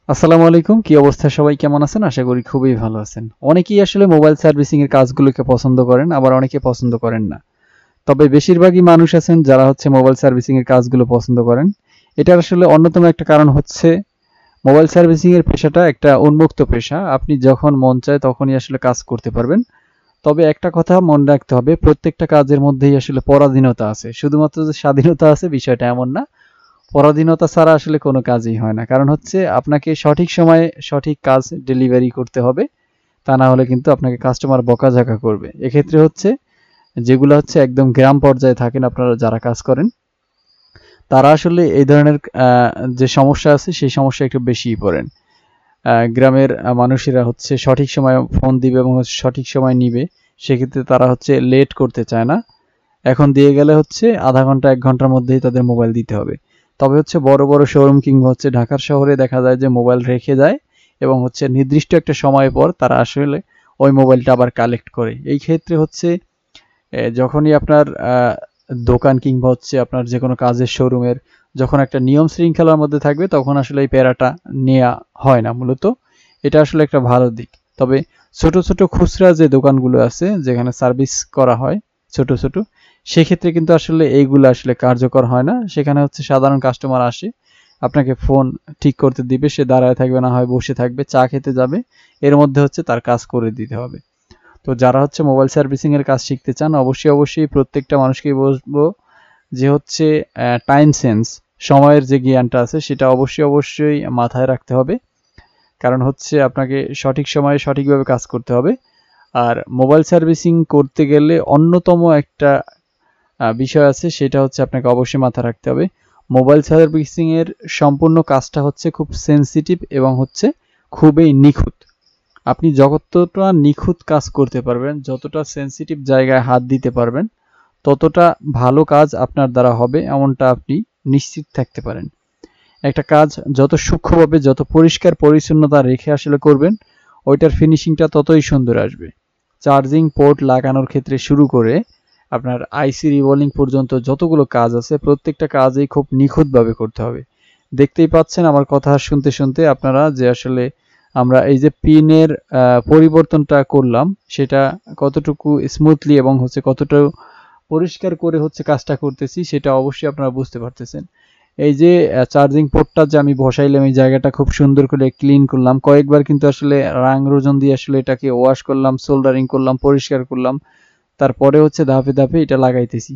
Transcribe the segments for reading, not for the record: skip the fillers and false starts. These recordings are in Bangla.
আসসালামু আলাইকুম। কি অবস্থা, সবাই কেমন আছেন? আশা করি খুবই ভালো আছেন। অনেকেই আসলে মোবাইল সার্ভিসিং এর কাজগুলোকে পছন্দ করেন, আবার অনেকে পছন্দ করেন না। তবে বেশিরভাগই মানুষ আছেন যারা হচ্ছে মোবাইল সার্ভিসিং এর কাজগুলো পছন্দ করেন। এটার আসলে অন্যতম একটা কারণ হচ্ছে মোবাইল সার্ভিসিং এর পেশাটা একটা উন্মুক্ত পেশা। আপনি যখন মন চায় তখনই আসলে কাজ করতে পারবেন। তবে একটা কথা মনে রাখতে হবে, প্রত্যেকটা কাজের মধ্যেই আসলে পরাধীনতা আছে। শুধুমাত্র যে স্বাধীনতা আছে বিষয়টা এমন না। পরাধীনতা ছাড়া আসলে কোনো কাজই হয় না। কারণ হচ্ছে আপনাকে সঠিক সময়ে সঠিক কাজ ডেলিভারি করতে হবে। তা না হলে কিন্তু আপনাকে কাস্টমার বকাঝকা করবে। এক্ষেত্রে হচ্ছে যেগুলো হচ্ছে একদম গ্রাম পর্যায়ে থাকেন আপনারা যারা কাজ করেন, তারা আসলে এই ধরনের যে সমস্যা আছে সেই সমস্যা একটু বেশিই পড়েন। গ্রামের মানুষেরা হচ্ছে সঠিক সময়ে ফোন দিবে এবং হচ্ছে সঠিক সময় নিবে। সেক্ষেত্রে তারা হচ্ছে লেট করতে চায় না। এখন দিয়ে গেলে হচ্ছে আধা ঘন্টা ১ ঘন্টার মধ্যেই তাদের মোবাইল দিতে হবে। তবে হচ্ছে বড়, বড় শোরুম কিংবা হচ্ছে ঢাকার শহরে দেখা যায় যে মোবাইল রেখে যায় এবং হচ্ছে নির্দিষ্ট একটা সময় পর তারা আসলে ওই মোবাইলটা আবার কালেক্ট করে। এই ক্ষেত্রে হচ্ছে যখনই আপনার দোকান কিংবা হচ্ছে আপনার যেকোনো কাজের শোরুমের যখন একটা নিয়ম শৃঙ্খলার মধ্যে থাকবে তখন আসলে এই প্যারাটা নেয়া হয় না মূলত। এটা আসলে একটা ভালো দিক। তবে ছোট, ছোট খুচরা যে দোকানগুলো আছে যেখানে সার্ভিস করা হয় ছোট, ছোট, সেক্ষেত্রে কিন্তু আসলে এইগুলো আসলে কার্যকর হয় না। সেখানে হচ্ছে সাধারণ কাস্টমার আসে, আপনাকে ফোন ঠিক করতে দিবে, সে দাঁড়ায় থাকবে না হয় বসে থাকবে, চা খেতে যাবে। এর মধ্যে হচ্ছে তার কাজ করে দিতে হবে। তো যারা হচ্ছে মোবাইল সার্ভিসিং এর কাজ শিখতে চান অবশ্যই প্রত্যেকটা মানুষকেই বলবো যে হচ্ছে টাইম সেন্স, সময়ের যে জ্ঞানটা আছে সেটা অবশ্যই মাথায় রাখতে হবে। কারণ হচ্ছে আপনাকে সঠিক সময়ে সঠিকভাবে কাজ করতে হবে। আর মোবাইল সার্ভিসিং করতে গেলে অন্যতম একটা বিষয় আছে, সেটা হচ্ছে আপনাকে অবশ্যই মাথায় রাখতে হবে। মোবাইল সার্ভিসিং এর সম্পূর্ণ কাজটা হচ্ছে খুব সেনসিটিভ এবং হচ্ছে খুবই নিখুঁত। আপনি যতটা নিখুঁত কাজ করতে পারবেন, যতটা সেনসিটিভ জায়গায় হাত দিতে পারবেন, ততটা ভালো কাজ আপনার দ্বারা হবে এমনটা আপনি নিশ্চিত থাকতে পারেন। একটা কাজ যত সূক্ষ্মভাবে যত পরিষ্কার পরিচ্ছন্নতা রেখে আসলে করবেন, ওইটার ফিনিশিংটা ততই সুন্দর আসবে। চার্জিং পোর্ট লাগানোর ক্ষেত্রে শুরু করে আপনার আইসি রিবলিং পর্যন্ত যতগুলো কাজ আছে প্রত্যেকটা কাজই খুব নিখুঁতভাবে করতে হবে। দেখতেই পাচ্ছেন আমার কথা শুনতে শুনতে আপনারা যে আসলে আমরা এই যে পিনের পরিবর্তনটা করলাম সেটা কতটুকু স্মুথলি এবং হচ্ছে কতটুকু পরিষ্কার করে হচ্ছে কাজটা করতেছি সেটা অবশ্যই আপনারা বুঝতে পারতেছেন। এই যে চার্জিং পোর্টটা যে আমি বসাইলাম এই জায়গাটা খুব সুন্দর করে ক্লিন করলাম, কয়েকবার কিন্তু আসলে রাং রোজন দিয়ে আসলে এটাকে ওয়াশ করলাম, সোল্ডারিং করলাম, পরিষ্কার করলাম। তারপরে হচ্ছে ধাপে ধাপে এটা লাগাইতেছি।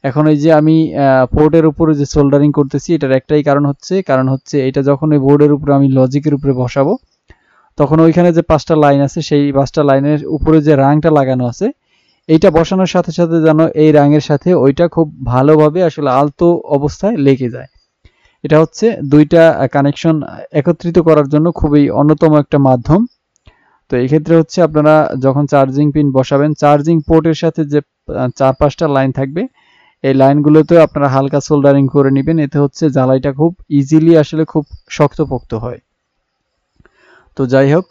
এখন এই যে আমি পোর্টের উপরে যে সোল্ডারিং করতেছি এটার একটাই কারণ হচ্ছে এটা যখন ওই বোর্ডের উপরে আমি লজিকের উপরে বসাবো তখন ওইখানে যে 5টা লাইন আছে সেই 5টা লাইনের উপরে যে রাংটা লাগানো আছে এইটা বসানোর সাথে সাথে যেন এই রাঙের সাথে ওইটা খুব ভালোভাবে আসলে আলতো অবস্থায় লেগে যায়। এটা হচ্ছে দুইটা কানেকশন একত্রিত করার জন্য খুবই অন্যতম একটা মাধ্যম। তো এই ক্ষেত্রে হচ্ছে আপনারা যখন চার্জিং পিন বসাবেন চার্জিং পোর্টের সাথে যে 4-5টা লাইন থাকবে এই লাইনগুলোতে আপনারা হালকা সোল্ডারিং করে নেবেন, এতে হচ্ছে জ্বালাইটা খুব ইজিলি আসলে খুব শক্তপোক্ত হয়। তো যাই হোক,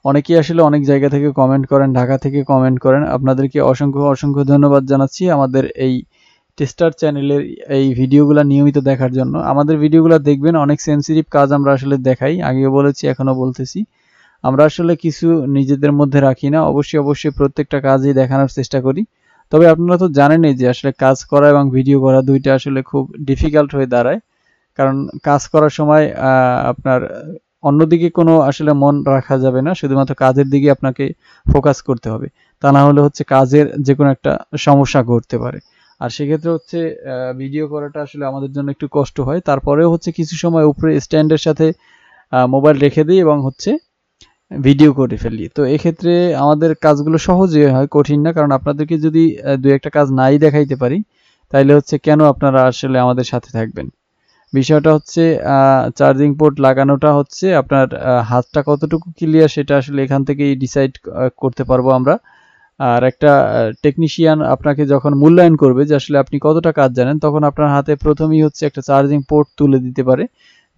অনেকেই আসলে অনেক জায়গা থেকে কমেন্ট করেন, ঢাকা থেকে কমেন্ট করেন। আপনাদেরকে অসংখ্য ধন্যবাদ জানাচ্ছি আমাদের এই টেস্টার চ্যানেলের এই ভিডিওগুলো নিয়মিত দেখার জন্য। আমাদের ভিডিওগুলো দেখবেন, অনেক সেনসিটিভ কাজ আমরা আসলে দেখাই, আগেও বলেছি এখনো বলতেছি। আমরা আসলে কিছু নিজেদের মধ্যে রাখি না, অবশ্যই প্রত্যেকটা কাজই দেখানোর চেষ্টা করি। তবে আপনারা তো জানেনই যে আসলে কাজ করা এবং ভিডিও করা দুইটা আসলে খুব ডিফিকাল্ট হয়ে দাঁড়ায়। কারণ কাজ করার সময় আপনার অন্যদিকে কোনো আসলে মন রাখা যাবে না, শুধুমাত্র কাজের দিকে আপনাকে ফোকাস করতে হবে। তা না হলে হচ্ছে কাজের যে কোনো একটা সমস্যা ঘটতে পারে। আর সেক্ষেত্রে হচ্ছে ভিডিও করাটা আসলে আমাদের জন্য একটু কষ্ট হয়, তারপরেও হচ্ছে কিছু সময় উপরে স্ট্যান্ডের সাথে মোবাইল রেখে দিই এবং হচ্ছে ভিডিও করে ফেলি। তো এক্ষেত্রে আমাদের কাজগুলো সহজে হয়, কঠিন না। কারণ আপনাদেরকে যদি দুই একটা কাজ নাই দেখাইতে পারি তাইলে হচ্ছে কেন আপনারা আসলে আমাদের সাথে থাকবেন। বিষয়টা হচ্ছে চার্জিং পোর্ট লাগানোটা হচ্ছে আপনার হাতটা কতটুকু ক্লিয়ার সেটা আসলে এখান থেকেই ডিসাইড করতে পারবো আমরা। আর একটা টেকনিশিয়ান আপনাকে যখন মূল্যায়ন করবে যে আসলে আপনি কতটা কাজ জানেন তখন আপনার হাতে প্রথমেই হচ্ছে একটা চার্জিং পোর্ট তুলে দিতে পারে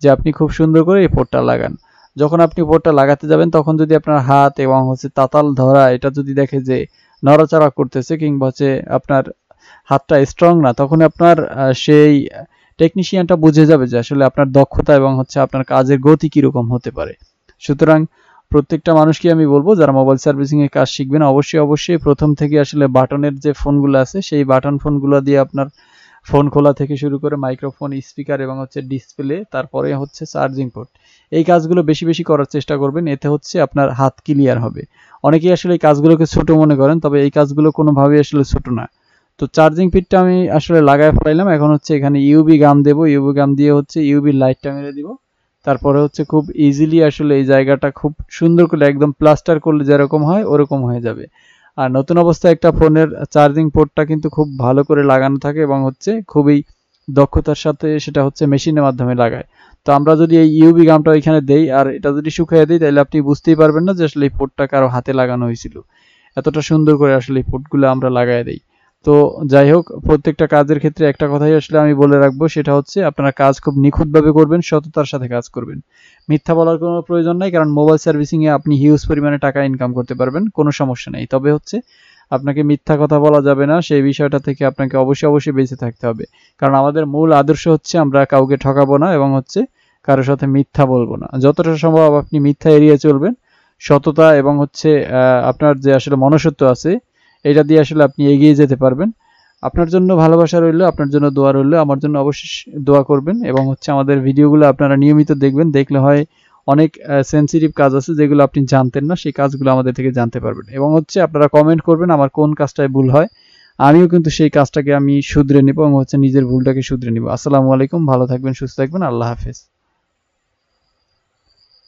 যে আপনি খুব সুন্দর করে এই পোর্টটা লাগান। যখন আপনি পোর্টটা লাগাতে যাবেন তখন যদি আপনার হাত এবং হচ্ছে তাতাল ধরা এটা যদি দেখে যে নড়াচড়া করতেছে কিংবা হচ্ছে আপনার হাতটা স্ট্রং না, তখন আপনার সেই টেকনিশিয়ানটা বুঝে যাবে যে আসলে আপনার দক্ষতা এবং হচ্ছে আপনার কাজের গতি কিরকম হতে পারে। সুতরাং প্রত্যেকটা মানুষকে আমি বলবো যারা মোবাইল সার্ভিসিং এর কাজ শিখবেন অবশ্যই প্রথম থেকে আসলে বাটনের যে ফোনগুলো আছে সেই বাটন ফোনগুলো দিয়ে আপনার ফোন খোলা থেকে শুরু করে মাইক্রোফোন, স্পিকার এবং হচ্ছে ডিসপ্লে, তারপরে হচ্ছে চার্জিং পোর্ট, এই কাজগুলো বেশি করার চেষ্টা করবেন। এতে হচ্ছে আপনার হাত ক্লিয়ার হবে। অনেকেই আসলে এই কাজগুলোকে ছোট মনে করেন, তবে এই কাজগুলো কোনোভাবেই আসলে ছোট না। তো চার্জিং পিটটা আমি আসলে লাগায় ফেলাইলাম। এখন হচ্ছে এখানে ইউভি গাম দেবো, ইউভি গাম দিয়ে হচ্ছে ইউভি লাইটটা মেরে দিব। তারপরে হচ্ছে খুব ইজিলি আসলে এই জায়গাটা খুব সুন্দর করে একদম প্লাস্টার করলে যেরকম হয় ওরকম হয়ে যাবে। আর নতুন অবস্থায় একটা ফোনের চার্জিং পোর্টটা কিন্তু খুব ভালো করে লাগানো থাকে এবং হচ্ছে খুবই দক্ষতার সাথে সেটা হচ্ছে মেশিনের মাধ্যমে লাগায়। তো আমরা যদি এই ইউভি গামটা ওইখানে দেই আর এটা যদি শুকিয়ে দিই তাহলে আপনি বুঝতেই পারবেন না যে আসলে এই পোর্টটা কারো হাতে লাগানো হয়েছিল। এতটা সুন্দর করে আসলে এই পোর্টগুলো আমরা লাগাই দেই। তো যাই হোক, প্রত্যেকটা কাজের ক্ষেত্রে একটা কথাই আসলে আমি বলে রাখবো, সেটা হচ্ছে আপনারা কাজ খুব নিখুঁতভাবে করবেন, সততার সাথে কাজ করবেন। মিথ্যা বলার কোনো প্রয়োজন নাই, কারণ মোবাইল সার্ভিসিং এ আপনি হিউজ পরিমাণে টাকা ইনকাম করতে পারবেন, কোনো সমস্যা নেই। তবে হচ্ছে আপনাকে মিথ্যা কথা বলা যাবে না, সেই বিষয়টা থেকে আপনাকে অবশ্যই বেঁচে থাকতে হবে। কারণ আমাদের মূল আদর্শ হচ্ছে আমরা কাউকে ঠকাবো না এবং হচ্ছে কারোর সাথে মিথ্যা বলবো না। যতটা সম্ভব আপনি মিথ্যা এড়িয়ে চলবেন। সততা এবং হচ্ছে আপনার যে আসলে মনুষ্যত্ব আছে এটা দিয়ে আসলে আপনি এগিয়ে যেতে পারবেন। আপনার জন্য ভালোবাসা রইলো, আপনার জন্য দোয়া রইলো, আমার জন্য অবশ্যই দোয়া করবেন এবং হচ্ছে আমাদের ভিডিওগুলো আপনারা নিয়মিত দেখবেন। দেখলে হয় অনেক সেনসিটিভ কাজ আছে যেগুলো আপনি জানতেন না, সেই কাজগুলো আমাদের থেকে জানতে পারবেন। এবং হচ্ছে আপনারা কমেন্ট করবেন আমার কোন কাজটায় ভুল হয়, আমিও কিন্তু সেই কাজটাকে আমি শুধরে নিব এবং হচ্ছে নিজের ভুলটাকে শুধরে নিব। আসসালামু আলাইকুম, ভালো থাকবেন, সুস্থ থাকবেন, আল্লাহ হাফেজ।